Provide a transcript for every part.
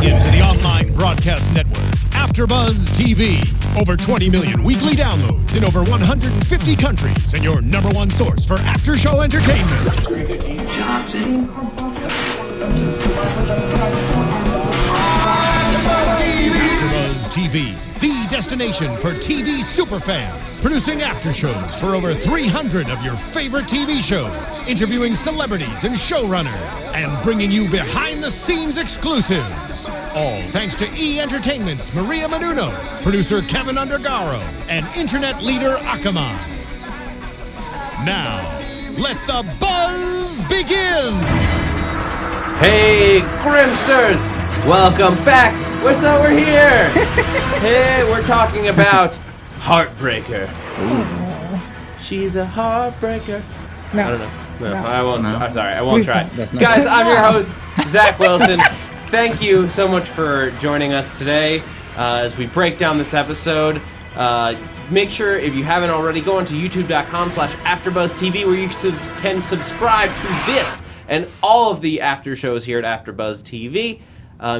Tuning into the online broadcast network, AFTERBUZZ TV. Over 20 million weekly downloads in over 150 countries, and your number one source for after-show entertainment. AFTERBUZZ TV, the destination for TV superfans. Producing aftershows for over 300 of your favorite TV shows. Interviewing celebrities and showrunners. And bringing you behind-the-scenes exclusives. All thanks to E! Entertainment's Maria Menounos, producer Kevin Undergaro, and internet leader Akamai. Now, let the buzz begin! Hey, Grimsters! Welcome back! We're here! Hey, we're talking about Heartbreaker. Ooh. She's a heartbreaker. No. I don't know. No. I won't. No. I'm sorry. I won't try. Guys, I'm your host, Zach Wilson. Thank you so much for joining us today as we break down this episode. Make sure, if you haven't already, go on to youtube.com/AfterBuzzTV where you can subscribe to this and all of the after shows here at AfterBuzz TV.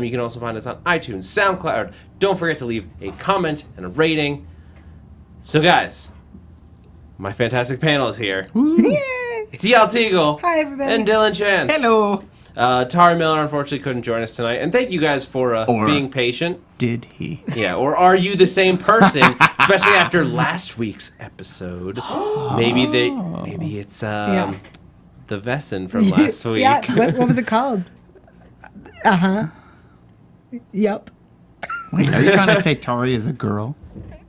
You can also find us on iTunes, SoundCloud. Don't forget to leave a comment and a rating. So, guys, my fantastic panel is here. Yay! It's Yael Tygiel. Hi, everybody. And Dillon Chance. Hello. Tari Miller unfortunately couldn't join us tonight. And thank you guys for being patient. Did he? Yeah, or are you the same person, especially after last week's episode? Maybe it's the Vesson from last week. Yeah, what was it called? Uh-huh. Yep. Wait, are you trying to say Tari is a girl?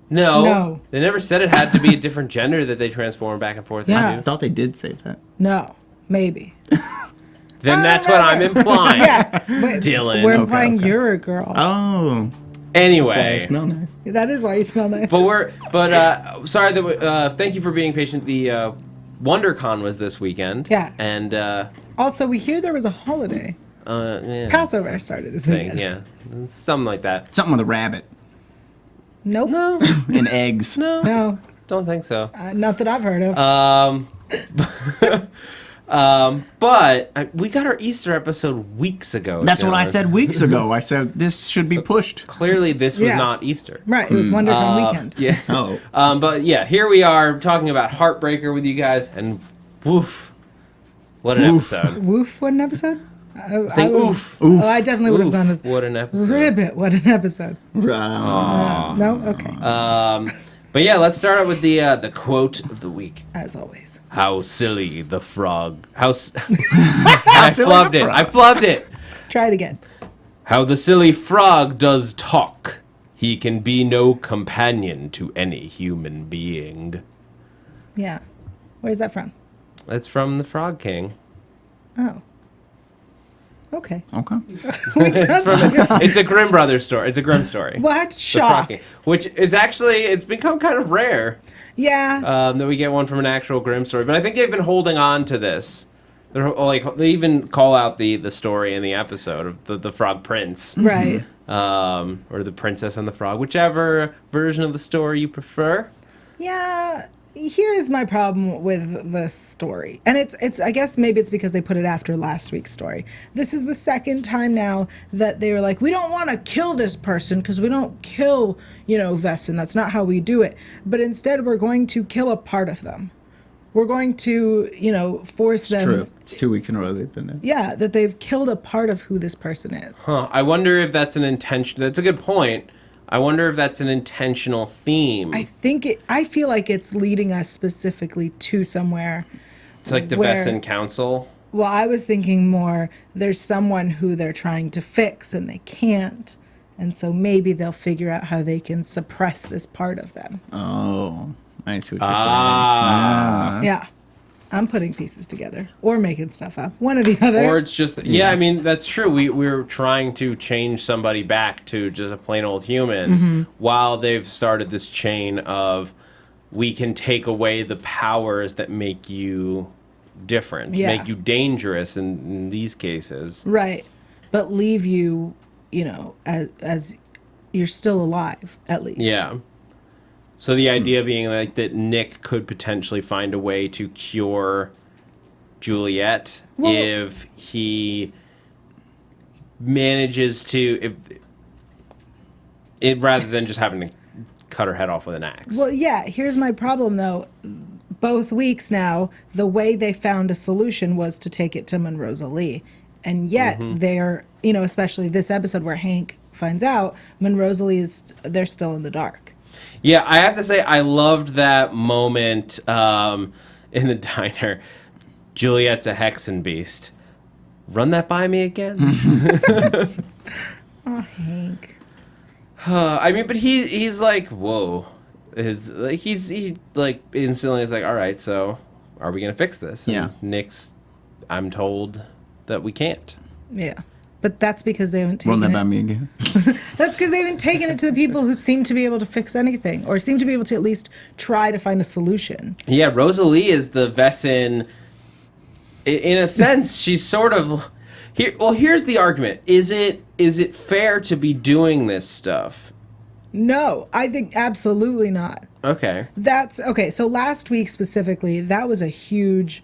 No. They never said it had to be a different gender that they transform back and forth Yeah. I thought they did say that. No. Maybe. Then that's what I'm implying. Yeah. But Dylan. We're implying you're a girl. Oh. Anyway. I smell nice. That is why you smell nice. Sorry that thank you for being patient. The WonderCon was this weekend. Yeah. And also, we hear there was a holiday. yeah, Passover started this thing, weekend. yeah. Something like that. Something with a rabbit Nope. No. and eggs. No. Don't think so. Not that I've heard of. But we got our Easter episode weeks ago. That's what I Dylan. said weeks ago. I said this should be pushed. Clearly, this was Yeah. not Easter. Right. It was WonderCon weekend. Yeah. Oh. But yeah, here we are talking about Heartbreaker with you guys, and woof, what an Oof. episode! Woof, what an episode? Saying oof, Oof. Oh, I definitely would have gone with what an episode! Ribbit, what an episode. Aw. No? Okay. But yeah, let's start out with the quote of the week. As always. How silly the frog! I silly flubbed the it! frog. I flubbed it! Try it again. How the silly frog does talk. He can be no companion to any human being. Yeah. Where's that from? That's from the Frog King. Oh. Okay. Okay. It's a Grimm Brothers story. It's a Grimm story. What? The Frog Shock. King, which is actually, it's become kind of rare Yeah. that we get one from an actual Grimm story. But I think they've been holding on to this. They're like, they even call out the story in the episode of the Frog Prince. Right. Or the Princess and the Frog, whichever version of the story you prefer. Yeah. Here's my problem with this story. And it's I guess maybe it's because they put it after last week's story. This is the second time now that they were like, we don't want to kill this person because we don't kill, Vesson. That's not how we do it. But instead we're going to kill a part of them. We're going to, force them. True. It's 2 weeks in a row they've been there. Yeah, that they've killed a part of who this person is. Huh. I wonder if that's an intention. That's a good point. I wonder if that's an intentional theme. I feel like it's leading us specifically to somewhere. It's like the where- Vesson Council. Well, I was thinking more there's someone who they're trying to fix and they can't. And so maybe they'll figure out how they can suppress this part of them. Oh. I see what you're saying. Yeah. I'm putting pieces together or making stuff up. One or the other. Or it's just, I mean, that's true. We're trying to change somebody back to just a plain old human while they've started this chain of we can take away the powers that make you different, make you dangerous in these cases. Right. But leave you, as you're still alive, at least. Yeah. So the idea being like that Nick could potentially find a way to cure Juliet if he manages to, rather than just having to cut her head off with an axe. Well, yeah, here's my problem, though. Both weeks now, the way they found a solution was to take it to Monrosa Lee. And yet, they're, especially this episode where Hank finds out, Monrosa Lee they're still in the dark. Yeah, I have to say, I loved that moment in the diner. Juliet's a Hexen beast. Run that by me again? Oh, Hank. I mean, but he's like, whoa. He instantly is like, all right, so are we gonna fix this? And yeah. Nick's, I'm told that we can't. Yeah. But that's because they haven't taken Run that it. by me again. That's because they haven't taken it to the people who seem to be able to fix anything, or seem to be able to at least try to find a solution. Yeah, Rosalie is the Vessin. In a sense, she's sort of here. Well, here's the argument: is it fair to be doing this stuff? No, I think absolutely not. Okay. That's okay. So last week specifically, that was a huge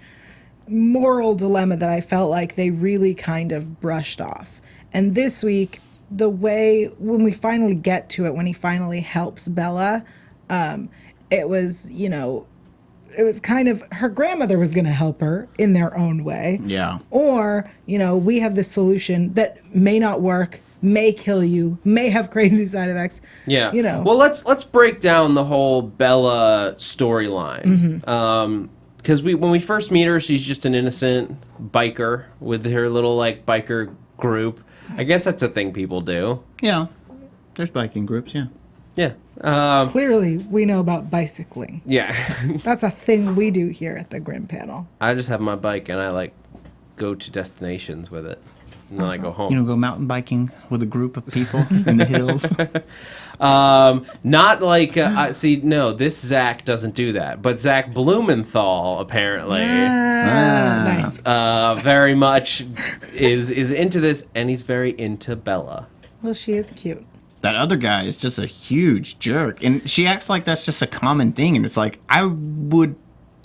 moral dilemma that I felt like they really kind of brushed off. And this week, the way when we finally get to it, when he finally helps Bella, it was, it was kind of her grandmother was going to help her in their own way. Yeah. Or, we have this solution that may not work, may kill you, may have crazy side effects. Yeah. Well, let's break down the whole Bella storyline. Because when we first meet her, she's just an innocent biker with her little biker group. I guess that's a thing people do. Yeah. There's biking groups, yeah. Yeah. Clearly, we know about bicycling. Yeah. That's a thing we do here at the Grimm panel. I just have my bike and I go to destinations with it. And then I go home. Go mountain biking with a group of people in the hills. Not no, this Zach doesn't do that. But Zach Blumenthal, apparently, Nice. very much is into this, and he's very into Bella. Well, she is cute. That other guy is just a huge jerk. And she acts like that's just a common thing. And it's like, I would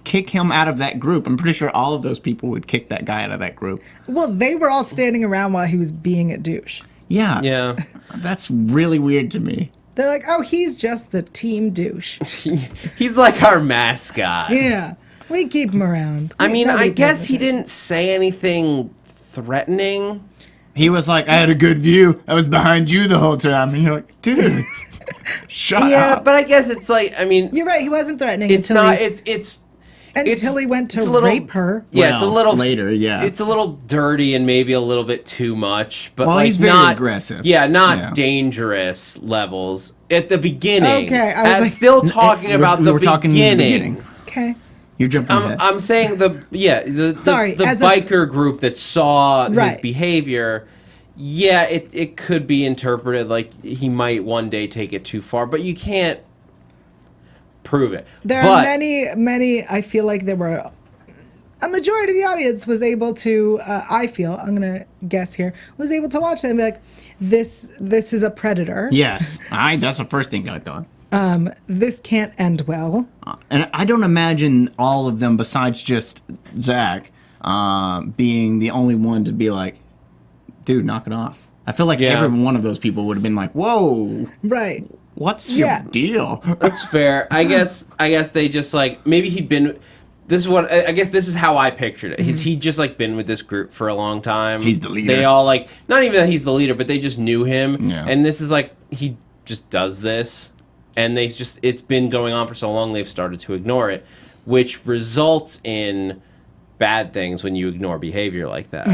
kick him out of that group. I'm pretty sure all of those people would kick that guy out of that group. Well, they were all standing around while he was being a douche. Yeah. Yeah. That's really weird to me. They're like, oh, he's just the team douche. He's like our mascot. Yeah. We keep him around. I mean, Nobody I guess cares he about it. didn't say anything threatening. He was like, I had a good view. I was behind you the whole time. And you're like, dude, shut Yeah, up. but I guess it's You're right. He wasn't threatening it's until not. until he went to it's a little- rape her. Yeah, it's a Well, little later, yeah. It's a little dirty and maybe a little bit too much, but Well, he's very not aggressive. Yeah, not Yeah. dangerous levels at the beginning. Okay, I was I'm like- still talking about we the were talking in the beginning. beginning. Okay. You're jumping ahead. I'm saying the Sorry, the as a- biker group that saw his Right. behavior. Yeah, it could be interpreted like he might one day take it too far, but you can't prove it. There are many, I feel like there were, a majority of the audience was able to, I'm going to guess here, was able to watch that and be like, this is a predator. Yes. That's the first thing I thought. This can't end well. And I don't imagine all of them, besides just Zach, being the only one to be like, dude, knock it off. I feel like every one of those people would have been like, whoa, Right. what's your Yeah. deal? That's fair. I guess they just maybe he'd been. This is what I guess. This is how I pictured it. He'd just been with this group for a long time. He's the leader. They all not even that he's the leader, but they just knew him. Yeah. And this is he just does this, and it's been going on for so long they've started to ignore it, which results in bad things when you ignore behavior like that.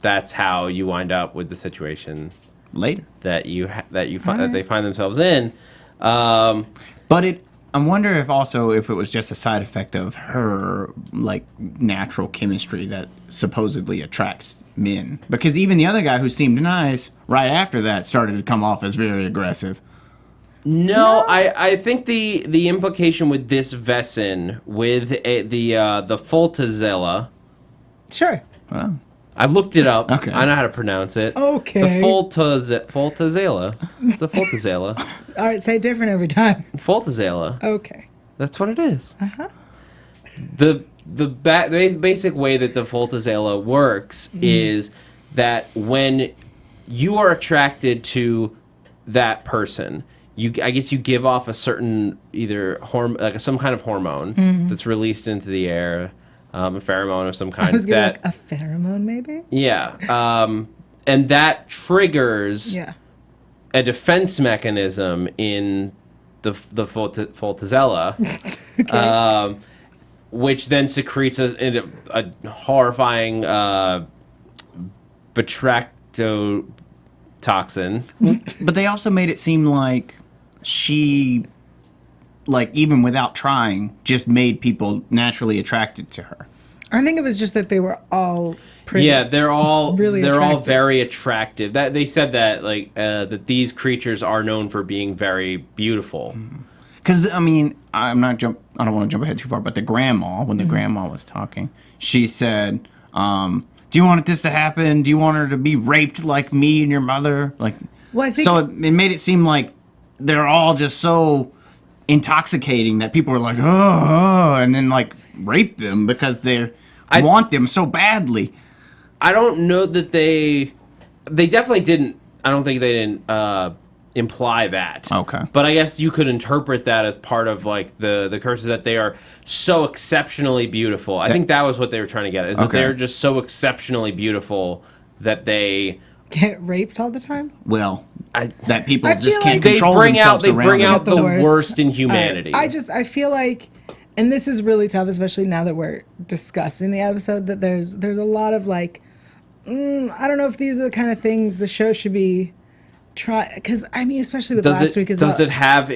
That's how you wind up with the situation Later. that they find themselves in. But I wonder if it was just a side effect of her natural chemistry that supposedly attracts men. Because even the other guy who seemed nice right after that started to come off as very aggressive. No, I think the implication with this Vessin with the Foltazella. Sure. Well, I looked it up. Okay. I know how to pronounce it. Okay. The Foltazella. It's a Foltazella. All right, say it different every time. Foltazella. Okay. That's what it is. Uh-huh. The basic way that the Foltazella works is that when you are attracted to that person, I guess you give off a certain either like some kind of hormone that's released into the air, a pheromone of some kind. I was gonna like a pheromone, maybe. Yeah, and that triggers a defense mechanism in the Voltazella, which then secretes a horrifying batractotoxin. But they also made it seem like she, like, even without trying, just made people naturally attracted to her. I think it was just that they were all pretty. Yeah, they're all really all very attractive. That they said that that these creatures are known for being very beautiful. Because I mean, I don't want to jump ahead too far, but the grandma, when the grandma was talking, she said, "Do you want this to happen? Do you want her to be raped like me and your mother?" Like, well, I think so. It made it seem like they're all just so intoxicating that people are like, oh, and then like rape them because they want them so badly. I don't know that they definitely didn't. I don't think they didn't imply that. Okay. But I guess you could interpret that as part of like the curses, that they are so exceptionally beautiful. I think that was what they were trying to get at, is that they're just so exceptionally beautiful that they get raped all the time. Well, that people I just feel can't like control themselves. They bring out the worst. worst in humanity. I feel like, and this is really tough, especially now that we're discussing the episode, that there's a lot of like, I don't know if these are the kind of things the show should be because I mean, especially with last week as well. Does it have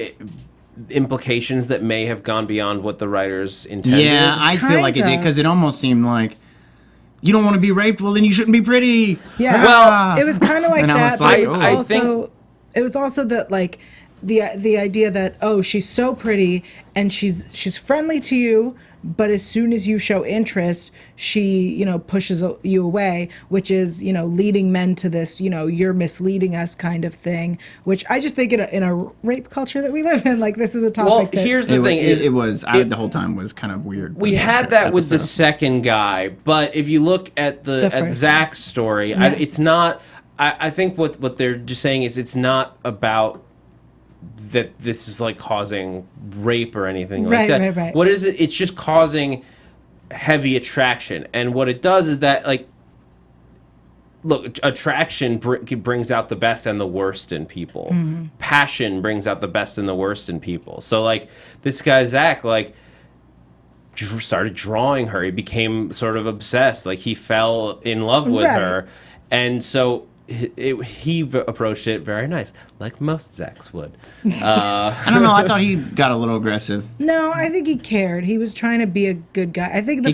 implications that may have gone beyond what the writers intended? Yeah, I feel like it did, because it almost seemed like, you don't want to be raped, well then you shouldn't be pretty. Yeah, well, it was kind of like that. Like, but it was also that like the idea that, oh, she's so pretty and she's friendly to you, but as soon as you show interest, she, pushes you away, which is, leading men to this, you're misleading us kind of thing, which I just think in a rape culture that we live in, like, this is a topic. Well, here's the thing: the whole time was kind of weird. We had that with the second guy, but if you look at at Zach's story, it's not. I think what they're just saying is it's not about that this is like causing rape or anything like that. Right. What is it? It's just causing heavy attraction, and what it does is that, like, look, attraction brings out the best and the worst in people. Mm-hmm. Passion brings out the best and the worst in people. So, like, this guy Zach, like, started drawing her. He became sort of obsessed. Like, he fell in love with her, and so he approached it very nice, like most Zachs would. I don't know. I thought he got a little aggressive. No, I think he cared. He was trying to be a good guy. I think she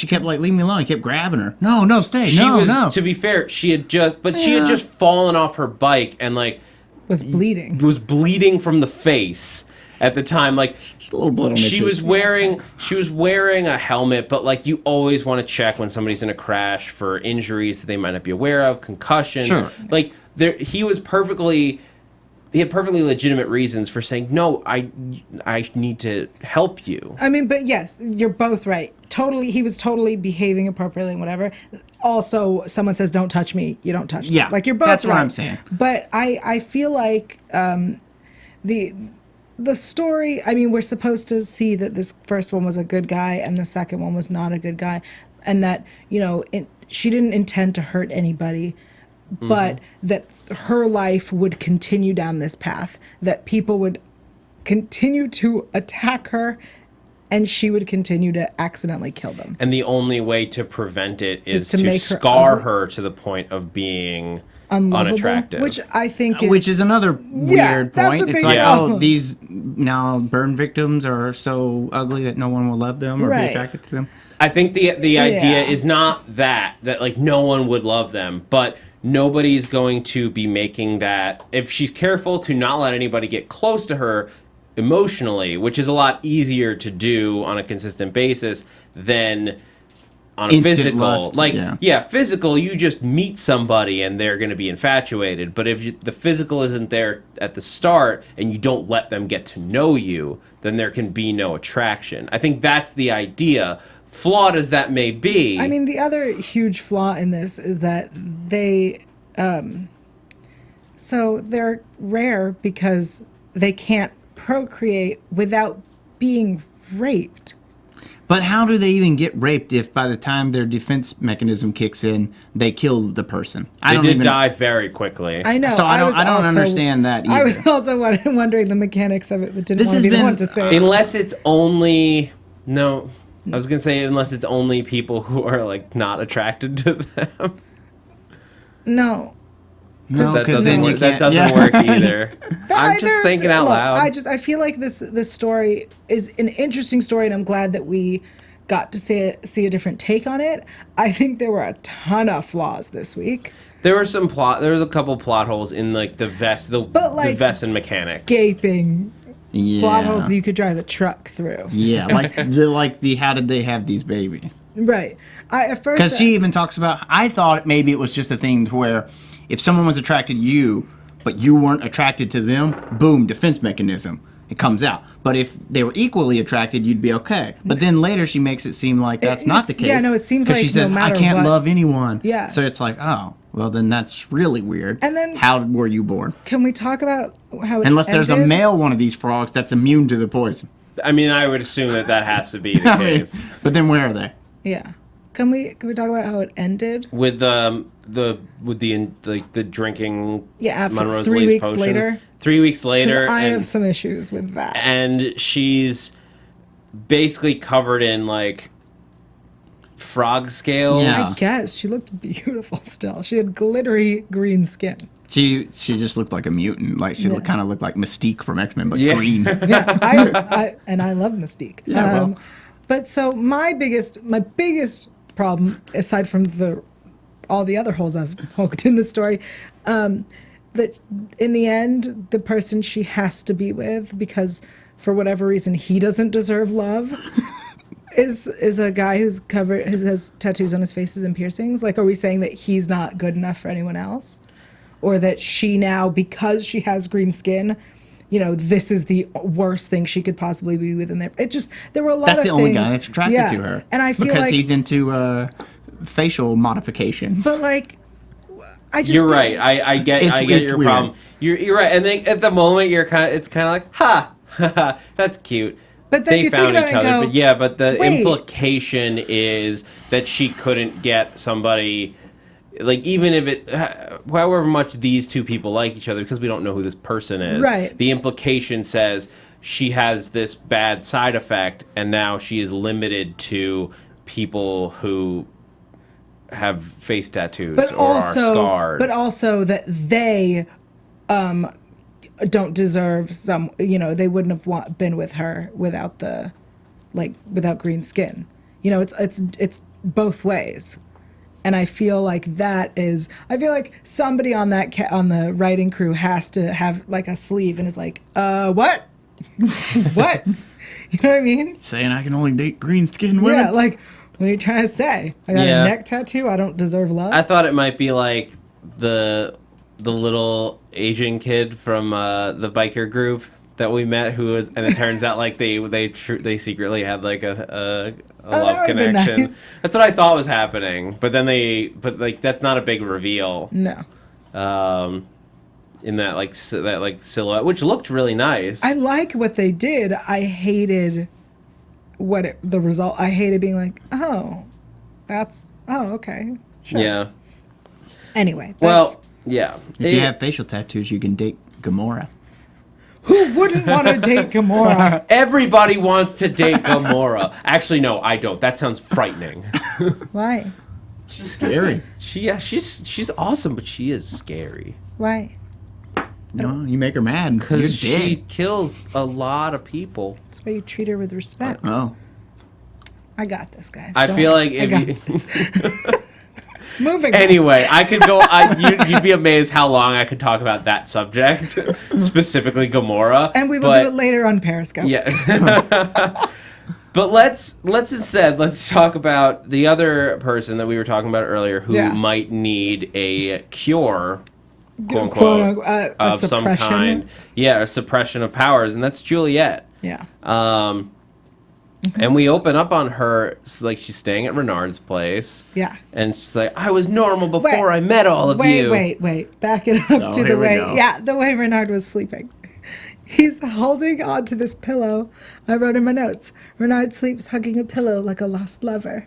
kept like, leave me alone. He kept grabbing her. No, stay. No. To be fair, she had just fallen off her bike and like was bleeding. Was bleeding from the face at the time. Like, a little blood on she was wearing a helmet, but like, you always want to check when somebody's in a crash for injuries that they might not be aware of, concussions. Sure. Like, he had perfectly legitimate reasons for saying, no, I need to help you. I mean, but yes, you're both right. Totally, he was totally behaving appropriately and whatever. Also, someone says, don't touch me, you don't touch me. Yeah, like, you're both that's right. What I'm saying. But I feel like the story, I mean, we're supposed to see that this first one was a good guy and the second one was not a good guy, and that, she didn't intend to hurt anybody, but that her life would continue down this path, that people would continue to attack her and she would continue to accidentally kill them. And the only way to prevent it is to scar her to the point of being unattractive, which I think is another weird point. It's like, problem. These now burn victims are so ugly that no one will love them or be attracted to them. I think the idea is not that like no one would love them, but nobody's going to be making that, if she's careful to not let anybody get close to her emotionally, which is a lot easier to do on a consistent basis than on a instant physical lust, physical, you just meet somebody and they're going to be infatuated. But if the physical isn't there at the start and you don't let them get to know you, then there can be no attraction. I think that's the idea, flawed as that may be. I mean, the other huge flaw in this is that they, so they're rare because they can't procreate without being raped. But how do they even get raped if by the time their defense mechanism kicks in, they kill the person? They did die very quickly. I know. So I don't understand that either. I was also wondering the mechanics of it, but didn't want to be the one to say it. Unless it's only... No, I was going to say unless it's only people who are, like, not attracted to them. No. No, because that doesn't work either. I'm just thinking out loud. I feel like this story is an interesting story, and I'm glad that we got to see a different take on it. I think there were a ton of flaws this week. There was a couple plot holes in like the vest, the vest and mechanics. Gaping plot holes that you could drive a truck through. Yeah, like the how did they have these babies? Right. At first, because she even talks about. I thought maybe it was just a thing where if someone was attracted to you, but you weren't attracted to them, boom, defense mechanism. It comes out. But if they were equally attracted, you'd be okay. But then later she makes it seem like that's not the case. Yeah, no, it seems like she says, no matter I can't what. love anyone. Yeah. So it's like, oh, well, then that's really weird. And then, how were you born? Can we talk about how it Unless there's a ended? male one of these frogs that's immune to the poison. I mean, I would assume that has to be the case. But then where are they? Yeah. Can we talk about how it ended? With the drinking. Yeah, after Monroe's 3 weeks potion. later. 3 weeks later. I have some issues with that. And she's basically covered in like frog scales. Yeah. I guess she looked beautiful still. She had glittery green skin. She just looked like a mutant. Like she kind of looked like Mystique from X-Men, but green. Yeah, I love Mystique. Yeah, but so my biggest problem, aside from all the other holes I've poked in the story, that in the end, the person she has to be with, because for whatever reason he doesn't deserve love, is a guy who's covered, has tattoos on his faces and piercings. Like, are we saying that he's not good enough for anyone else? Or that she now, because she has green skin, you know, this is the worst thing she could possibly be with in there. It just, there were a lot of things. That's the only guy that's attracted to her. And I feel because like he's into facial modifications. But like, I just you're right. I get your weird. problem. You're right. And then at the moment it's kind of like, ha, that's cute. But then they you found think about each it and other. go, But yeah, but the wait. implication is that she couldn't get somebody, like, even if it, however much these two people like each other, because we don't know who this person is. Right. The implication says she has this bad side effect, and now she is limited to people who have face tattoos are scarred. But also that they don't deserve some, you know, they wouldn't have been with her without without green skin. You know, it's both ways. And I feel like somebody on on the writing crew has to have like a sleeve and is like, what? What? You know what I mean? Saying I can only date green skinned women? Yeah, like, what are you trying to say? I got a neck tattoo, I don't deserve love? I thought it might be like the little Asian kid from the biker group that we met, and it turns out like they secretly had like a love connection. Nice. That's what I thought was happening, but then that's not a big reveal. No. In that silhouette, which looked really nice. I like what they did. I hated the result. I hated being like, okay, sure. Yeah. Anyway. Yeah. If you have facial tattoos, you can date Gamora. Who wouldn't want to date Gamora? Everybody wants to date Gamora. Actually, no, I don't. That sounds frightening. Why? She's scary. She's awesome, but she is scary. Why? No, you make her mad. Because she kills a lot of people. That's why you treat her with respect. Oh. I got this, guys. I feel like Moving anyway, I could go. You'd be amazed how long I could talk about that subject, specifically Gamora. And we will do it later on Periscope. Yeah. But let's talk about the other person that we were talking about earlier who might need a cure, quote unquote, of some kind. Yeah, a suppression of powers, and that's Juliet. Yeah. And we open up on her, it's like she's staying at Renard's place. Yeah. And she's like, I was normal before I met all of you. Wait. Back it up to the way. Yeah, the way Renard was sleeping. He's holding on to this pillow. I wrote in my notes, Renard sleeps hugging a pillow like a lost lover.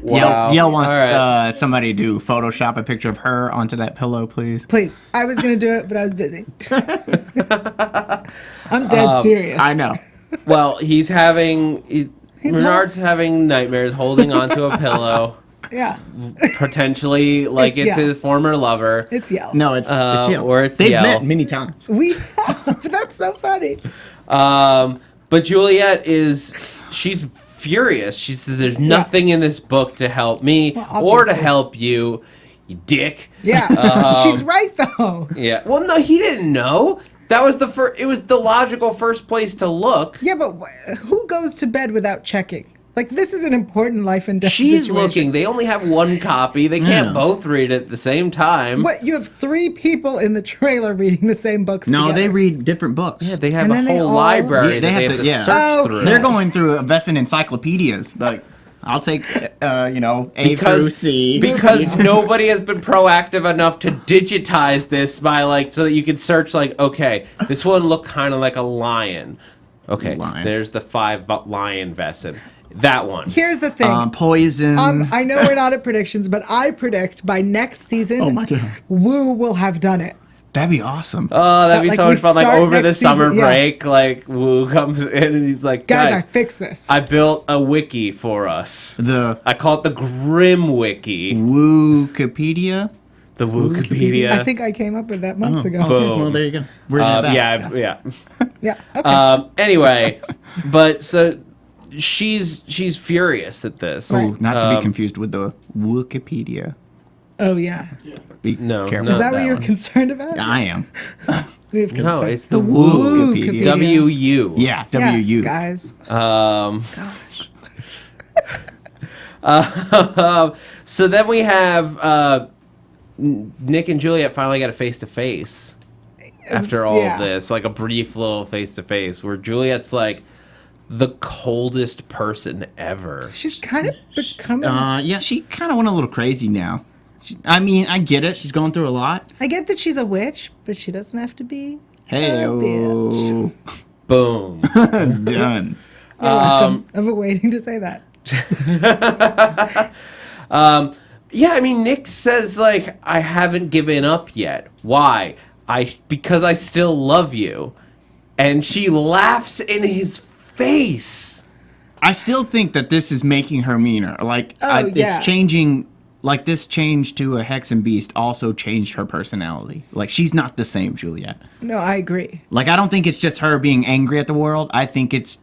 Wow. Yael wants All right. somebody to Photoshop a picture of her onto that pillow, please. Please. I was going to do it, but I was busy. I'm dead serious. I know. Well, Renard's having nightmares holding onto a pillow. Yeah. Potentially like it's Yael. his former lover. It's Yael. No, it's Yael. Or it's They've Yael. met many times. We have. That's so funny. But Juliet she's furious. She says, there's nothing in this book to help me or to obviously. help you, you dick. Yeah. She's right, though. Yeah. Well, no, he didn't know. That was it was the logical first place to look. Yeah, but who goes to bed without checking? Like, this is an important life and death She's situation. looking. They only have one copy. They can't both read it at the same time. What? You have 3 people in the trailer reading the same books No, together. they read different books. Yeah, they have And a then they whole all- library Yeah, that they have to search Oh, through. They're going through Vesson encyclopedias. Like, I'll take, A through C. Because nobody has been proactive enough to digitize this by so that you can search okay, this one looked kind of like a lion. Okay, Lion. there's the 5 lion Vesson. That one. Here's the thing. Poison. I know we're not at predictions, but I predict by next season, Oh my God. Wu will have done it. That'd be awesome. Oh, that'd be Like, so we much fun. start Over the next summer season, yeah. break, Wu comes in and he's like, Guys, I guys, fixed this. I built a wiki for us. The I call it the Grimm Wiki. Wikipedia. The Wikipedia. I think I came up with that months ago. Boom. Well, there you go. Bring it back. yeah. Yeah. Okay. Anyway, but so she's furious at this. Ooh, not to be confused with the Wikipedia. Oh yeah. Be No, careful. no. Is that what that you're one. concerned about? I am. We have No, concern. it's the Wikipedia. WU. Yeah, Yeah, WU. guys. Gosh. So then we have Nick and Juliet finally got a face to face after all Yeah. of this, like a brief little face to face where Juliet's like the coldest person ever. She's kind of becoming. Yeah, she kind of went a little crazy now. I mean, I get it. She's going through a lot. I get that she's a witch, but she doesn't have to be. Hey, bitch. Boom. done. You're welcome. I've been waiting to say that. Yeah, I mean, Nick says I haven't given up yet. Why? Because I still love you. And she laughs in his face. I still think that this is making her meaner. yeah. It's changing. Like, this change to a Hex and Beast also changed her personality. Like, she's not the same Juliet. No, I agree. Like, I don't think it's just her being angry at the world. I think it's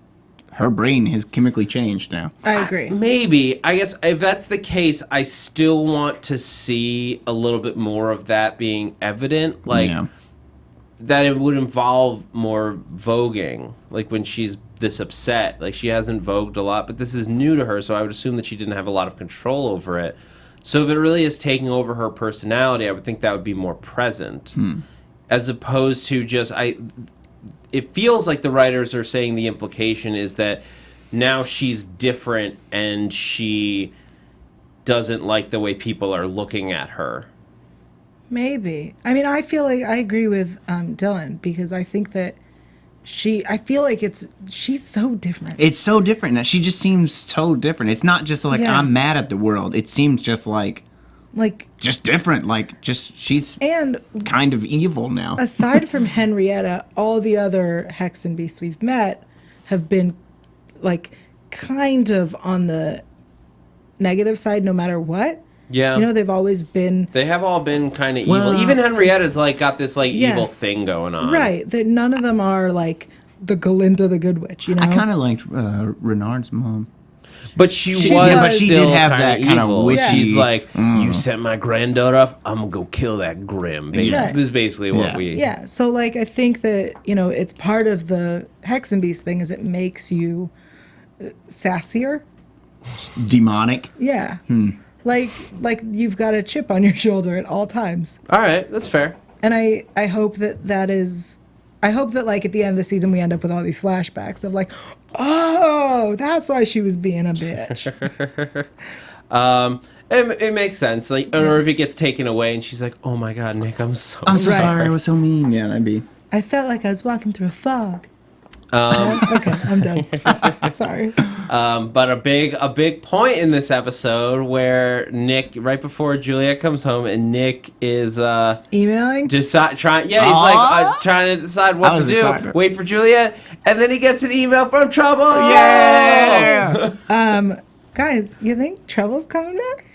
her brain has chemically changed now. I agree. Maybe. I guess if that's the case, I still want to see a little bit more of that being evident. Yeah. That it would involve more voguing. Like when she's this upset. Like she hasn't vogued a lot, but this is new to her, so I would assume that she didn't have a lot of control over it. So if it really is taking over her personality, I would think that would be more present. As opposed to just it feels like the writers are saying the implication is that now she's different and she doesn't like the way people are looking at her. Maybe. I mean, I feel like I agree with Dillon because I think that I feel like she's so different. It's so different now. She just seems so different. It's not just like, Yeah. I'm mad at the world. It seems just like just different. Like, just she's And kind of evil now. aside from Henrietta, all the other Hex and Beasts we've met have been kind of on the negative side no matter what. Yeah. You know, they've always been They have all been kind of Well- evil. Even Henrietta's got this Yeah. evil thing going on. right. That none of them are like the Galinda the Good Witch, you know? I kind of liked Renard's mom. But she was Yeah, but she still did have kinda that kinda evil. wishy- She's like, you sent my granddaughter off, I'm going to go kill that Grimm. Yeah. It was basically what Yeah. we... Yeah, so I think that, it's part of the Hex and Beast thing is it makes you sassier. Demonic. Yeah. Like you've got a chip on your shoulder at all times. All right, that's fair. And I hope that is I hope that like at the end of the season we end up with all these flashbacks of like, oh, that's why she was being a bitch. It makes sense. Like, or if it gets taken away and she's like, "Oh my God, Nick, I'm so sorry, I was so mean." Yeah, that'd be. I felt like I was walking through a fog. Okay, I'm done. Sorry. But a big point in this episode where Nick, right before Juliet comes home, and Nick is Emailing, trying to decide what to do. Wait for Juliet, and then he gets an email from Trouble. Yeah. Guys, you think Trouble's coming back?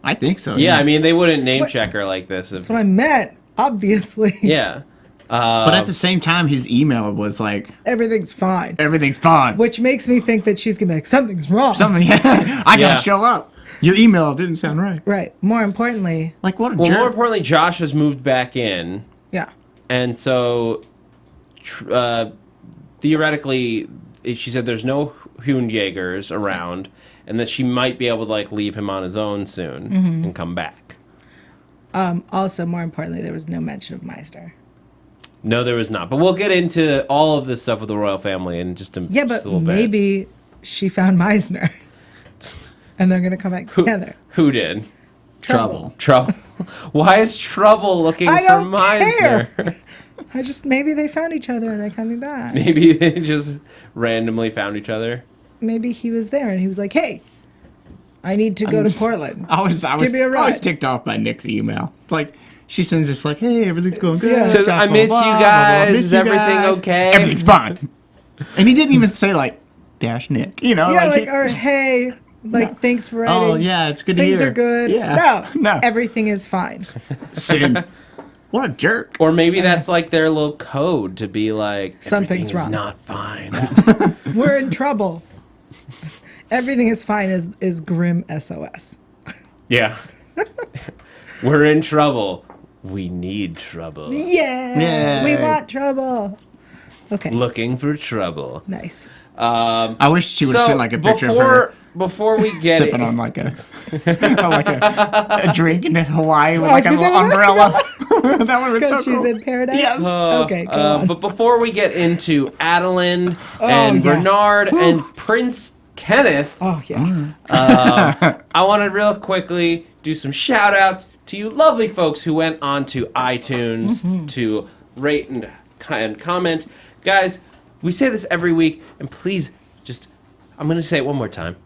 I think so. Yeah, I mean they wouldn't name check her like this. That's what I meant. Obviously. Yeah. But at the same time, his email was like, everything's fine. Everything's fine. Which makes me think that she's going to be like, something's wrong. I got to show up. Your email didn't sound right. Right. More importantly. Like, what a jerk. More importantly, Josh has moved back in. Yeah. And so, theoretically, she said there's no Hoonjägers around, and that she might be able to, like, leave him on his own soon and come back. Also, more importantly, there was no mention of Meister. No, there was not. But we'll get into all of this stuff with the royal family in just a little bit. Maybe she found Meisner. And they're going to come back together. Who did? Trouble. Why is Trouble looking for Meisner? Maybe they found each other and they're coming back. Maybe they just randomly found each other. Maybe he was there and he was like, hey, I need to go to Portland. I was ticked off by Nick's email. It's like, she sends this like, hey, everything's going good. Yeah. Says, I miss you guys. Is everything okay? Everything's fine. And he didn't even say like, dash Nick. You know? Yeah, or hey, thanks for writing. Oh, yeah, it's good to hear. Things are good. Yeah. No, everything is fine. Sin. What a jerk. Or maybe that's like their little code to be like, something's wrong. Not fine. We're in trouble. Everything is fine is Grimm SOS. Yeah. We're in trouble. We need trouble. Yeah. We want trouble. Okay. Looking for trouble. Nice. I wish she would send like a picture of her before we get sipping on like a drink in Hawaii with like a little umbrella. That would have been so cool. She's in paradise? Yes. Okay, go on. But before we get into Adeline and Bernard and Prince Kenneth, I want to real quickly do some shout outs to you lovely folks who went on to iTunes to rate and comment. Guys, we say this every week, and please I'm going to say it one more time.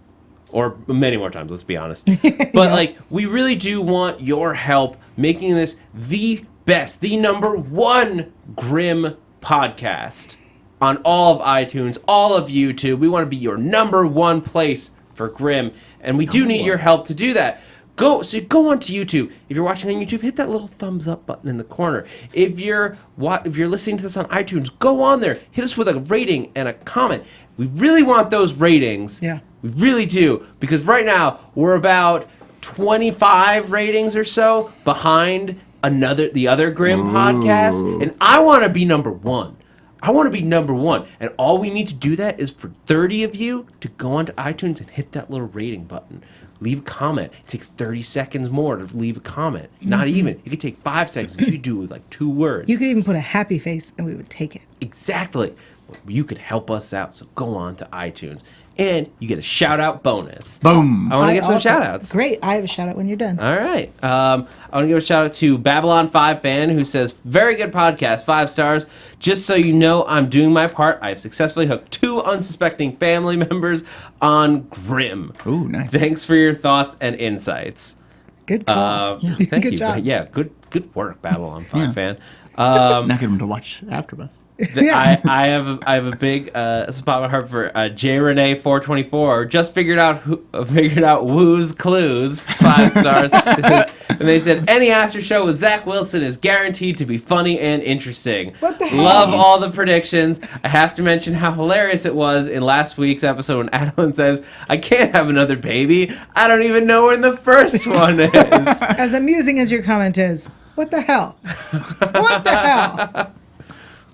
Or many more times, let's be honest. But we really do want your help making this the best, the #1 Grimm podcast on all of iTunes, all of YouTube. We want to be your #1 place for Grimm, and we do need your help to do that. Go onto YouTube. If you're watching on YouTube, hit that little thumbs up button in the corner. If you're listening to this on iTunes, go on there, hit us with a rating and a comment. We really want those ratings. Yeah. We really do, because right now we're about 25 ratings or so behind the other Grimm podcast, and I want to be #1. I want to be #1, and all we need to do that is for 30 of you to go onto iTunes and hit that little rating button. Leave a comment. It takes 30 seconds more to leave a comment. Not even. It could take 5 seconds. You could do it with like 2 words. You could even put a happy face and we would take it. Exactly. You could help us out, so go on to iTunes. And you get a shout-out bonus. Boom. I want to give some shout-outs. Great. I have a shout-out when you're done. All right. I want to give a shout-out to Babylon 5 fan who says, very good podcast, 5 stars. Just so you know, I'm doing my part. I've successfully hooked 2 unsuspecting family members on Grimm. Ooh, nice. Thanks for your thoughts and insights. Good call. Thank Good you. job. Yeah, good work, Babylon 5 fan. Now get them to watch AFTERBUZZ. I have a big spot in my heart for J Renee 424. Just figured out Woo's Clues, 5 stars. They said any after show with Zach Wilson is guaranteed to be funny and interesting. What the hell? Love all the predictions. I have to mention how hilarious it was in last week's episode when Adeline says, "I can't have another baby. I don't even know when the first one is." As amusing as your comment is, what the hell? What the hell?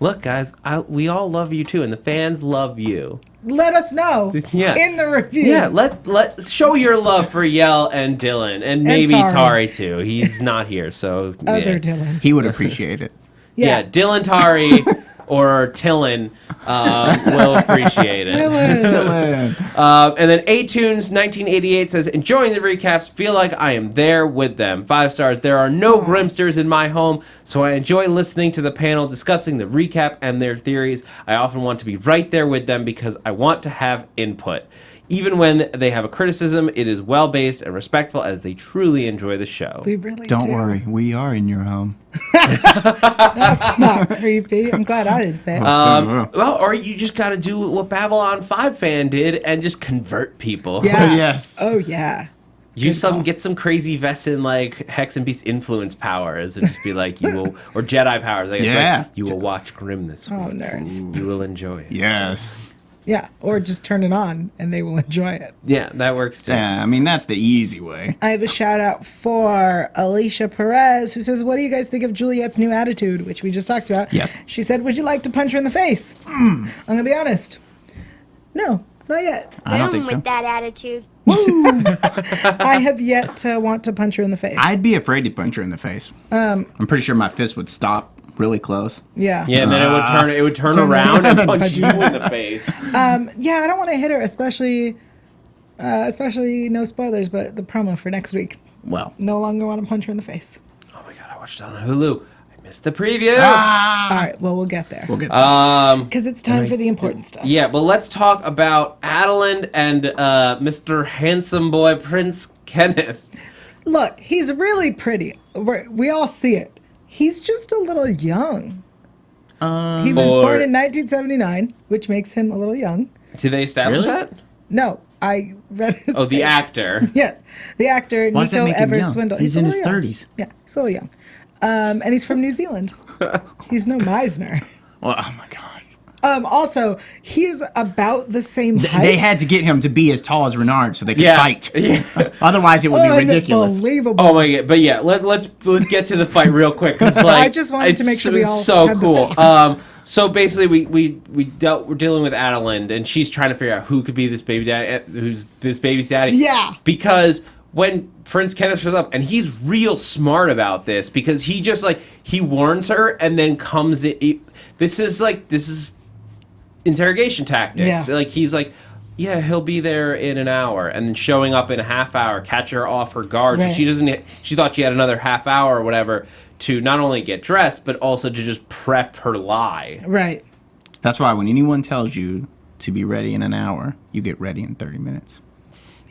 Look, guys, we all love you too, and the fans love you. Let us know in the reviews. Yeah, let show your love for Yael and Dillon, and maybe Tari too. He's not here, so other Dillon. He would appreciate it. Yeah, Dillon Tari or Tillin will appreciate it. And then A-Tunes 1988 says, enjoying the recaps, feel like I am there with them. 5 stars. There are no Grimsters in my home, so I enjoy listening to the panel discussing the recap and their theories. I often want to be right there with them because I want to have input. Even when they have a criticism, it is well-based and respectful as they truly enjoy the show. We really Don't worry, we are in your home. That's not creepy. I'm glad I didn't say it. Well, or you just got to do what Babylon 5 fan did and just convert people. Yeah. Yes. Oh, yeah. Get some crazy Vessin like Hex and Beast influence powers and just be like you will, or Jedi powers. I guess like, you will watch Grimm this week. Oh, nerds. You will enjoy it. Yes. Yeah, or just turn it on and they will enjoy it. Yeah, that works too. Yeah, I mean, that's the easy way. I have a shout out for Alicia Perez, who says, what do you guys think of Juliet's new attitude, which we just talked about? Yes. She said, would you like to punch her in the face? I'm going to be honest. No, not yet. I don't think so. with that attitude. I have yet to want to punch her in the face. I'd be afraid to punch her in the face. I'm pretty sure my fist would stop really close. Yeah. Yeah, and then it would turn around and punch you in the face. Yeah, I don't want to hit her, especially no spoilers, but the promo for next week. Well. No longer want to punch her in the face. Oh my god, I watched it on Hulu. I missed the preview. All right, well, we'll get there. We'll get there. Because it's time for the important stuff. Yeah, but let's talk about Adeline and Mr. Handsome Boy Prince Kenneth. Look, he's really pretty. We all see it. He's just a little young. He was born in 1979, which makes him a little young. Did they establish that? No, I read his Oh, the page. actor. Yes, the actor Why does that Nico make him young? Evers-Swindle. He's a in little his young. 30s. Yeah, he's a little young. And he's from New Zealand. He's no Meisner. Well, oh my god. Also, he's about the same height. They had to get him to be as tall as Renard so they could Yeah. fight. Yeah. Otherwise, it would be ridiculous. Unbelievable. Oh my god! But yeah, let's get to the fight real quick because like I just wanted to make sure we all so had the cool. facts. So basically, we're dealing with Adeline, and she's trying to figure out who could be this baby daddy, who's this baby's daddy. Yeah. Because when Prince Kenneth shows up, and he's real smart about this because he just like he warns her and then comes in. This is interrogation tactics. Yeah. Like he's like, yeah, he'll be there in an hour, and then showing up in a half hour, catch her off her guard. Right. So she thought she had another half hour or whatever to not only get dressed but also to just prep her lie. Right. That's why when anyone tells you to be ready in an hour, you get ready in 30 minutes.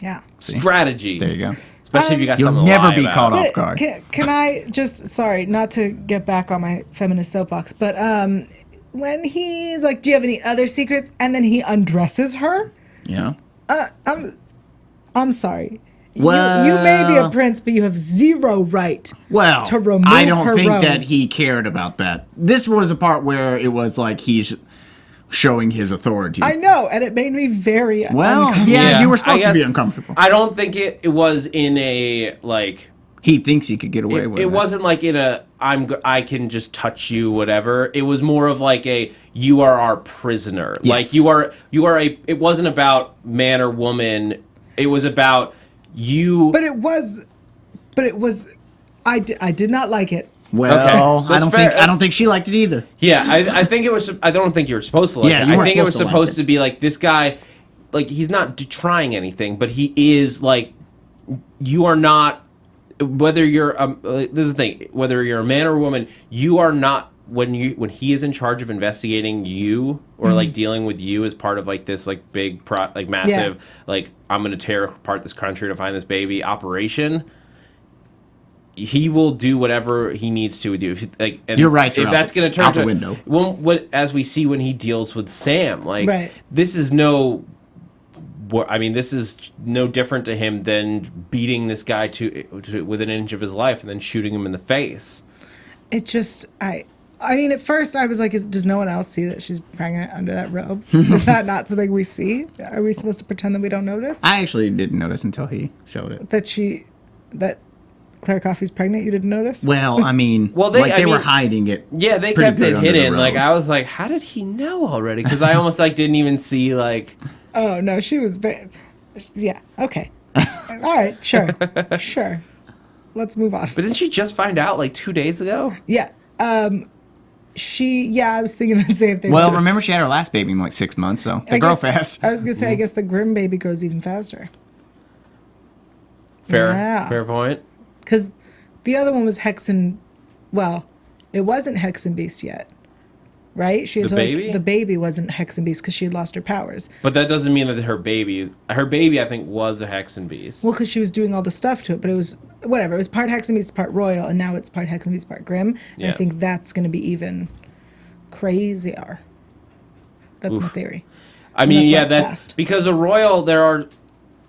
Yeah. Strategy. There you go. Especially if you got You'll something to never lie be about. caught off But guard. Can I just, sorry, not to get back on my feminist soapbox, but when he's like, do you have any other secrets? And then he undresses her. Yeah. I'm sorry. Well- you may be a prince, but you have zero right Well, to remove I don't her think robe. that he cared about that. This was a part where it was like he's showing his authority. I know, and it made me very well, uncomfortable. yeah, you were supposed I to be guess- uncomfortable. I don't think it was in a like. He thinks he could get away with it. It wasn't like in a I can just touch you whatever. It was more of like a you are our prisoner. Yes. Like you are a. It wasn't about man or woman. It was about you. But it was, I did not like it. Well, Okay. That's fair. I don't think she liked it either. Yeah, I think it was. I don't think you were supposed to like Yeah, it. you I weren't think it was supposed to like supposed it. to be like this guy, like he's not trying anything, but he is like, you are not. Whether you're this is the thing. Whether you're a man or a woman, you are not when he is in charge of investigating you or like dealing with you as part of like this like big massive like I'm gonna tear apart this country to find this baby operation. He will do whatever he needs to with you. And You're right, you're If that's out going to turn out the to window. what as we see when he deals with Sam, like Right. this is no. I mean, this is no different to him than beating this guy to within an inch of his life and then shooting him in the face. It just, I mean, at first I was like, does no one else see that she's pregnant under that robe? Is that not something we see? Are we supposed to pretend that we don't notice? I actually didn't notice until he showed it. that Claire Coffey's pregnant? You didn't notice? Well, I mean, Well, they I were mean, hiding it. Yeah, they pretty kept good it under the hidden. Like robe. I was like, how did he know already? Because I almost like didn't even see like. Oh no, she was. Yeah. Okay. All right. Sure. Sure. Let's move on. But didn't she just find out like 2 days ago? Yeah. I was thinking the same thing. Well, remember she had her last baby in like 6 months, so they grow fast. I was gonna say, I guess the Grimm baby grows even faster. Fair point. Because the other one was Hexen. Well, it wasn't Hexen Beast yet, right? She had The baby? the baby wasn't Hexen Beast because she had lost her powers. But that doesn't mean that her baby, I think, was a Hexen Beast. Well, because she was doing all the stuff to it, but it was whatever. It was part Hexen Beast, part Royal, and now it's part Hexen Beast, part Grimm. And I think that's going to be even crazier. That's my theory. I mean, that's fast. because a Royal, there are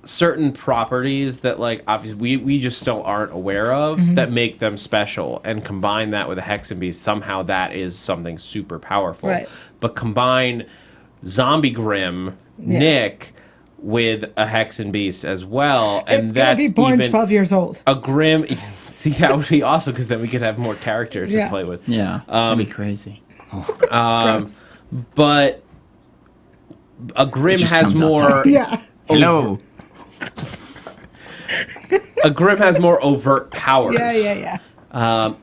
certain properties that, like, obviously we just still aren't aware of that make them special, and combine that with a Hexen Beast, somehow that is something super powerful. Right. But combine Zombie Grimm, Nick, with a Hexen Beast as well, and It's going to be born 12 years old. a Grimm. See, that would be awesome, because then we could have more characters to play with. Yeah, that'd be crazy. Gross. But a Grimm just has comes out more. Yeah. Hello. A Grimm has more overt powers. Yeah.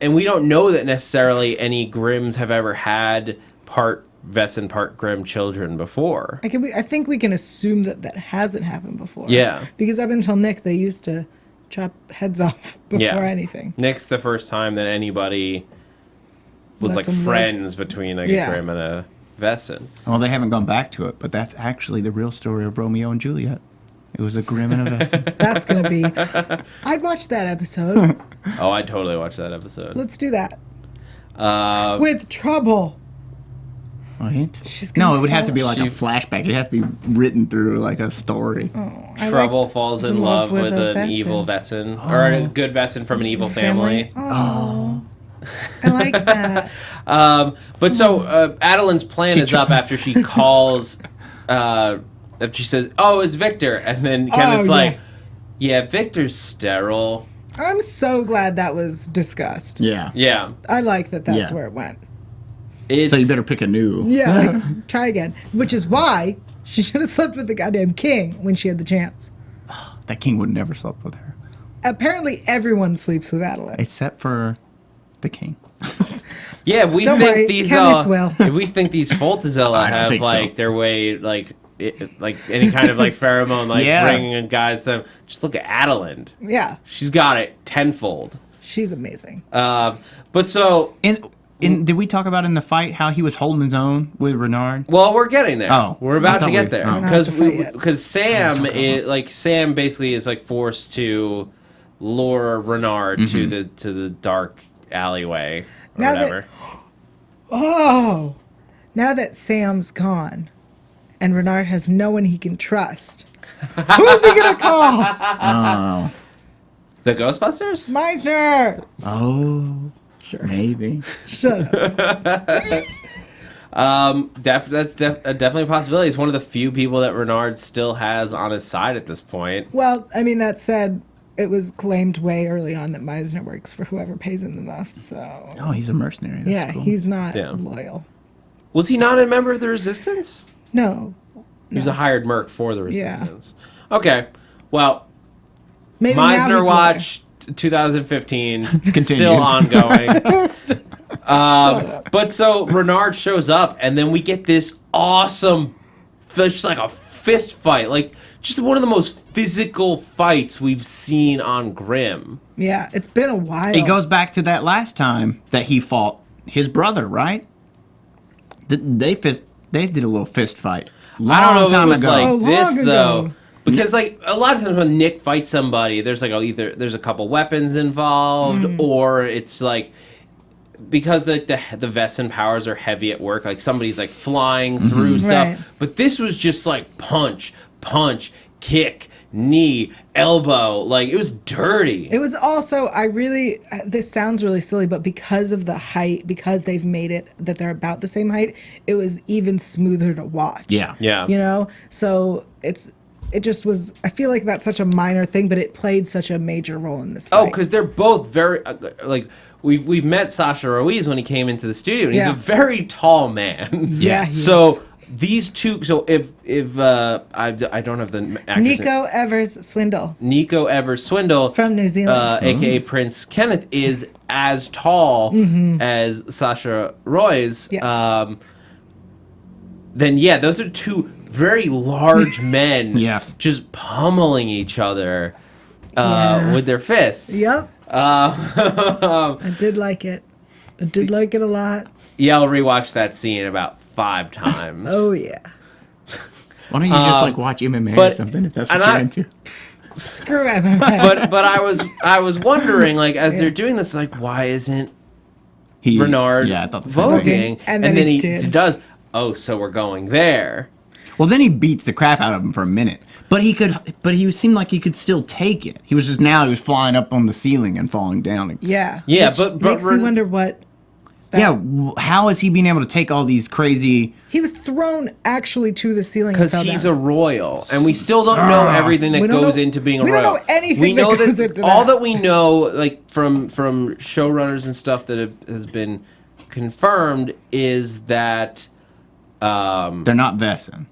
And we don't know that necessarily any Grimms have ever had part Vesen, part Grimm children before. I think we can assume that hasn't happened before. Yeah. Because up until Nick, they used to chop heads off before anything. Nick's the first time that anybody was Let like them friends between like a Grimm and a Vesen. Well, they haven't gone back to it, but that's actually the real story of Romeo and Juliet. It was a Grimm and a Vesen. That's going to be... I'd watch that episode. Oh, I'd totally watch that episode. Let's do that. With trouble. Right? She's gonna No, it would have to be fall- like a She- flashback. It'd have to be written through like a story. Trouble falls in love with a an Vesen. evil Vesen. Or a good Vesen from an evil family. Oh. I like that. But so Adeline's plan is up after she calls. She says, "Oh, it's Victor," and then Kenneth's like, "Yeah, Victor's sterile." I'm so glad that was discussed. Yeah. Yeah, I like that that's Yeah. where it went. it's, So you better pick a new. Yeah, like, try again. Which is why she should have slept with the goddamn king when she had the chance. That king would never sleep with her. Apparently everyone sleeps with Adeline. Except for the king. yeah. If we Don't think worry, these, Kenneth will. if we think these Foltazilla I don't have think like so. their way, like any kind of like pheromone, like bringing in guys, them. Just look at Adeline. Yeah, She's got it tenfold. she's amazing. But so. Did we talk about in the fight how he was holding his own with Renard? Well, we're getting there. Oh, we're I about thought to get we- there oh. We're not to fight yet. because Sam basically is like forced to lure Renard to the dark alleyway or Now whatever. Now that Sam's gone and Renard has no one he can trust, who's he gonna call? Oh. The Ghostbusters? Meisner. Oh. Sure. Maybe. Shut up. That's definitely a possibility. He's one of the few people that Renard still has on his side at this point. Well, I mean, that said, it was claimed way early on that Meisner works for whoever pays him the most. So Oh, he's a mercenary. That's yeah, cool. he's not Yeah. loyal. Was he not a member of the Resistance? No. He was a hired merc for the Yeah. Resistance. Okay. Well, Maybe now Meisner he's Watch 2015 Continues. still ongoing. loyal. But so Renard shows up, and then we get this awesome, just like a fist fight, like just one of the most physical fights we've seen on Grimm. Yeah, it's been a while. It goes back to that last time that he fought his brother, right? They did a little fist fight. I don't know if it was ago. like So this long though, ago. because like a lot of times when Nick fights somebody, there's like either there's a couple weapons involved, or it's like because the Vesen powers are heavy at work, like somebody's like flying through stuff. Right. But this was just like punch, kick, knee, elbow, like it was dirty. It was also, this sounds really silly, but because of the height, because they've made it that they're about the same height, it was even smoother to watch. Yeah. Yeah. You know? So it just was, I feel like that's such a minor thing, but it played such a major role in this fight. Oh, because they're both very like we've met Sasha Ruiz when he came into the studio, and he's Yeah. a very tall man. Yeah, he So these two. So if I don't have the actor's Nico name. Evers Swindle Nico Evers Swindle from New Zealand, aka Prince Kenneth, is as tall as Sasha Roy's. Yes. Then yeah, those are two very large men. Yes. Just pummeling each other with their fists. Yep. I did like it. I did like it a lot. Yeah, I'll rewatch that scene about 5 times. Oh yeah. Why don't you just like watch MMA or something if that's what you're into? Screw MMA. But I was wondering, like, as they're doing this, like, why isn't Renard I thought the same thing. voguing? And then he did. does. Oh, so we're going there. Well, then he beats the crap out of him for a minute. But he seemed like he could still take it. He was flying up on the ceiling and falling down. Yeah. Yeah, Which but makes me wonder what. How is he being able to take all these crazy? He was thrown actually to the ceiling because he's a royal, and we still don't know everything that goes into being a royal. We don't know anything. We know that goes into all that we know, like from showrunners and stuff that has been confirmed, is that They're not Vesson.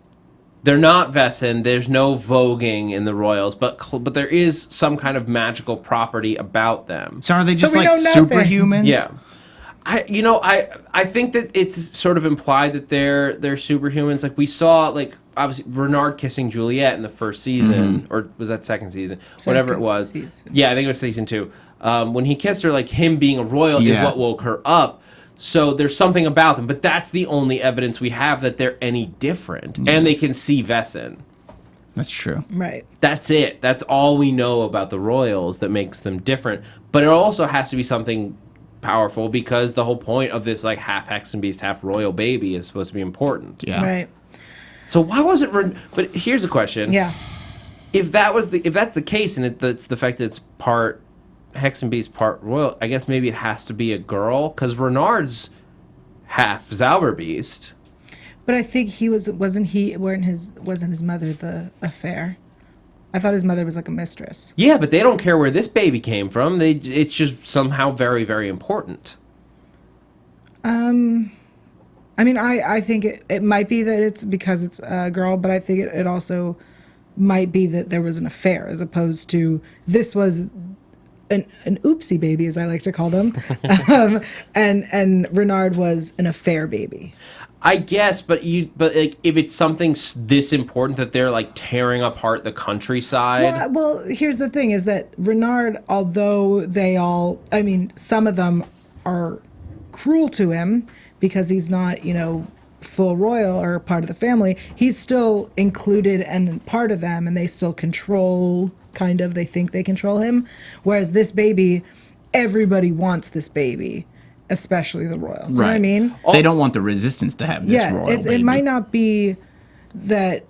they're not Vesson. There's no voguing in the royals, but there is some kind of magical property about them. So are they just we like know nothing. superhumans? Yeah. I think that it's sort of implied that they're superhumans. Like we saw, like obviously Renard kissing Juliet in the first season, or was that second season? Whatever it was. Season. Yeah, I think it was season 2. When he kissed her, like him being a royal is what woke her up. So there's something about them, but that's the only evidence we have that they're any different, and they can see Vesson. That's true. Right. That's it. That's all we know about the royals that makes them different. But it also has to be something powerful, because the whole point of this like half Hexenbeast, half royal baby is supposed to be important. Yeah. Right. So why wasn't but here's a question. Yeah. If that's the case, and it's the fact that it's part Hexenbeast, part royal, I guess maybe it has to be a girl, because Renard's half Zauberbeast. But I think wasn't his mother the affair? I thought his mother was like a mistress. Yeah, but they don't care where this baby came from. It's just somehow very, very important. I mean, I think it might be that it's because it's a girl, but I think it also might be that there was an affair, as opposed to this was an oopsie baby, as I like to call them, and Renard was an affair baby. I guess, but like, if it's something this important that they're like tearing apart the countryside. Well, here's the thing: is that Renard, although some of them are cruel to him because he's not, full royal or part of the family, he's still included and part of them, and they still control. They think they control him, whereas this baby, everybody wants this baby. Especially the royals. You know what I mean? They don't want the resistance to have this royal baby. It might not be that,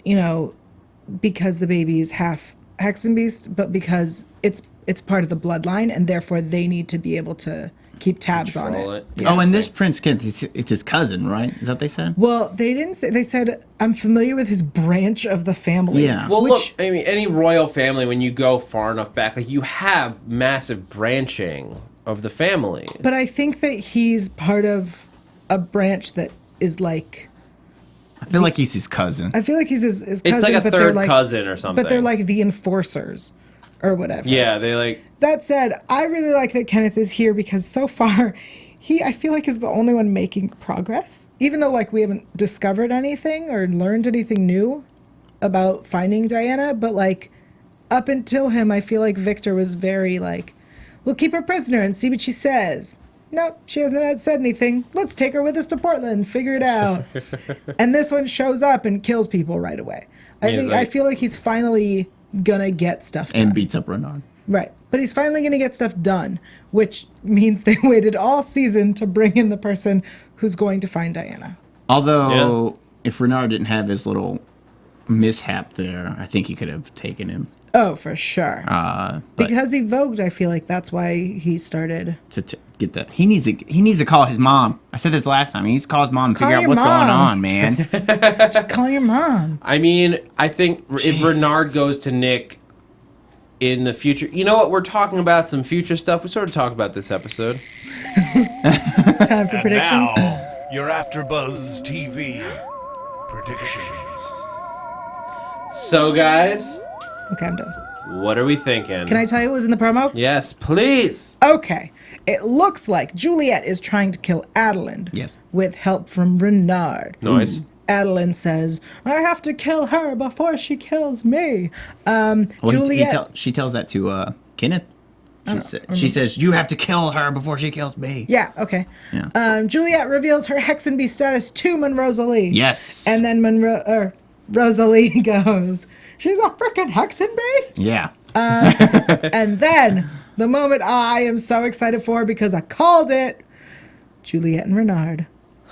because the baby is half Hexenbeast, but because it's part of the bloodline, and therefore they need to be able to keep tabs on it. Yeah. Oh, and this Prince Kenneth, it's his cousin, right? Is that what they said? Well, they didn't say. They said, I'm familiar with his branch of the family. Yeah. Well, look, I mean, any royal family, when you go far enough back, like you have massive branching of the families. But I think that he's part of a branch that is like... I feel like he's his cousin. I feel like he's his cousin. It's like a third cousin or something. But they're like the enforcers or whatever. Yeah, they like... That said, I really like that Kenneth is here, because so far I feel like is the only one making progress. Even though like we haven't discovered anything or learned anything new about finding Diana, but like up until him, I feel like Victor was very like, we'll keep her prisoner and see what she says. Nope, she hasn't said anything. Let's take her with us to Portland, figure it out. And this one shows up and kills people right away. I feel like he's finally gonna get stuff done. And beats up Renard. Right. But he's finally gonna get stuff done, which means they waited all season to bring in the person who's going to find Diana. Although, if Renard didn't have his little mishap there, I think he could have taken him. Oh, for sure. Because he vogued, I feel like that's why he started to get that. He needs to call his mom. I said this last time. He needs to call his mom and figure out what's going on, man. Just call your mom. I mean, I think if Renard goes to Nick in the future, you know what? We're talking about some future stuff. We sort of talked about this episode. It's time for predictions. Now, your AFTERBUZZ TV predictions. predictions. So, guys, Okay, I'm done. what are we thinking? Can I tell you what was in the promo? Yes, please. Okay. It looks like Juliet is trying to kill Adeline. Yes. With help from Renard. Noise. Adeline says, I have to kill her before she kills me. Well, Juliet. she tells that to Kenneth. She says, you have to kill her before she kills me. Yeah, okay. Yeah. Juliet reveals her Hexenby status to Rosalie. Yes. And then Rosalie goes, she's a freaking Hexen beast? Yeah. And then, the moment I am so excited for because I called it, Juliet and Renard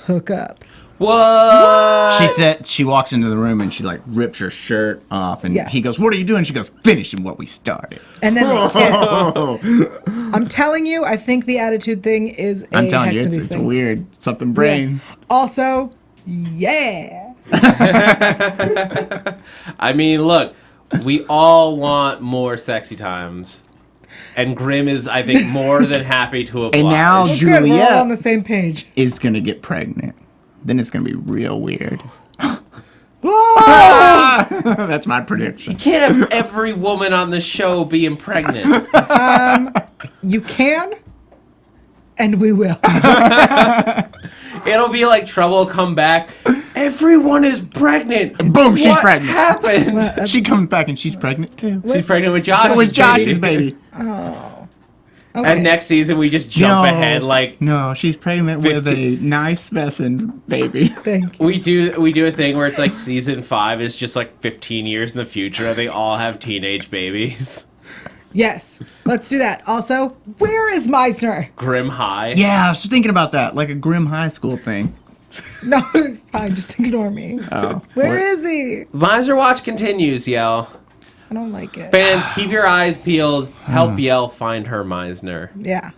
hook up. What? She said she walks into the room and she like rips her shirt off and Yeah. he goes, "What are you doing?" She goes, "Finishing what we started." And then they kiss. I'm telling you, I think the attitude thing is a I'm telling you, Hexenby it's thing. weird. Something brain. Yeah. Also, yeah. I mean, look, we all want more sexy times. And Grimm is, I think, more than happy to oblige. And now Well, good, we're Juliet all on the same page. is gonna get pregnant. Then it's gonna be real weird. That's my prediction. Can't have every woman on the show be impregnant. You can, and we will. It'll be like Trouble come back. Everyone is pregnant. Boom, she's What pregnant. happened? She comes back and she's pregnant too. She's pregnant with Josh. It was Josh's baby. Okay. And next season we just jump ahead like No, she's pregnant with a nice specimen baby. Thank you. we do a thing where it's like season 5 is just like 15 years in the future and they all have teenage babies. Yes, let's do that. Also, where is Meisner? Grimm High. Yeah, I was thinking about that, like a Grimm High School thing. No, fine, just ignore me. Oh, Where is he? Miser Watch continues, Yael. I don't like it. Fans, keep your eyes peeled. Help Yael find her Meisner. Yeah.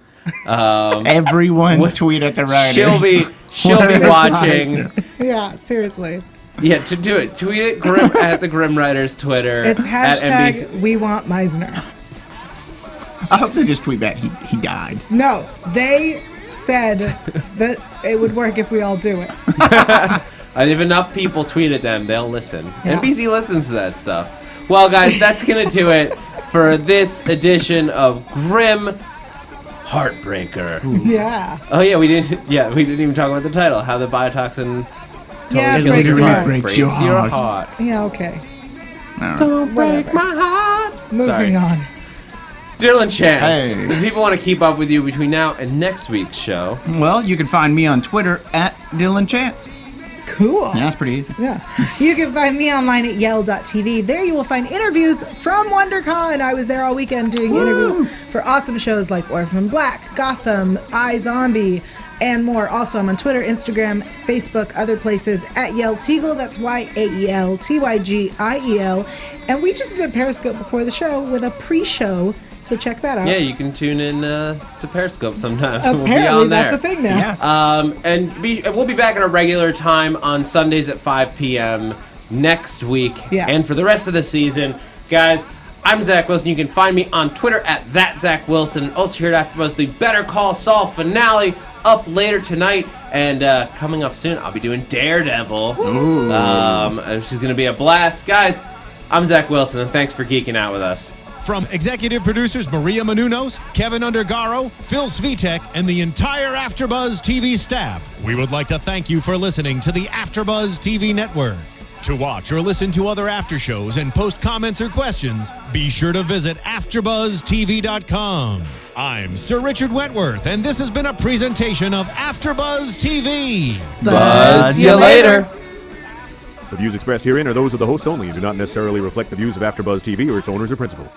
Everyone tweet at the writer. She'll be Where is watching. Meisner? Yeah, seriously. Yeah, to do it, tweet it Grimm at the Grimm Writers Twitter. It's at hashtag we want Meisner. I hope they just tweet back. He died. No, they said that it would work if we all do it. And if enough people tweet at them, they'll listen. Yeah. NBC listens to that stuff. Well, guys, that's going to do it for this edition of Grimm Heartbreaker. Yeah. Oh, yeah, we didn't even talk about the title. How the biotoxin Yeah, It breaks literally your heart. breaks your heart. Yeah, okay. Don't break Whatever. my heart. Moving on. Dillon Chance. Hey. If people want to keep up with you between now and next week's show, Well, you can find me on Twitter at Dillon Chance. Cool. Yeah, that's pretty easy. Yeah. You can find me online at Yael.tv. There you will find interviews from WonderCon. I was there all weekend doing interviews for awesome shows like Orphan Black, Gotham, iZombie, and more. Also, I'm on Twitter, Instagram, Facebook, other places at Yael Tygiel. That's YaelTygiel. And we just did a Periscope before the show with a pre-show. So check that out. yeah, you can tune in to Periscope sometimes. We'll be Apparently, on there. that's a thing now. Yes. And we'll be back at our regular time on Sundays at 5 p.m. next week Yeah. and for the rest of the season. Guys, I'm Zach Wilson. You can find me on Twitter at @ZachWilson. Also here at AfterBuzz, the Better Call Saul finale up later tonight. And coming up soon, I'll be doing Daredevil. This is going to be a blast. Guys, I'm Zach Wilson, and thanks for geeking out with us. From executive producers Maria Menounos, Kevin Undergaro, Phil Svitek, and the entire AfterBuzz TV staff, we would like to thank you for listening to the AfterBuzz TV network. To watch or listen to other after shows and post comments or questions, be sure to visit AfterBuzzTV.com. I'm Sir Richard Wentworth, and this has been a presentation of AfterBuzz TV. Buzz you later. The views expressed herein are those of the hosts only and do not necessarily reflect the views of AfterBuzz TV or its owners or principals.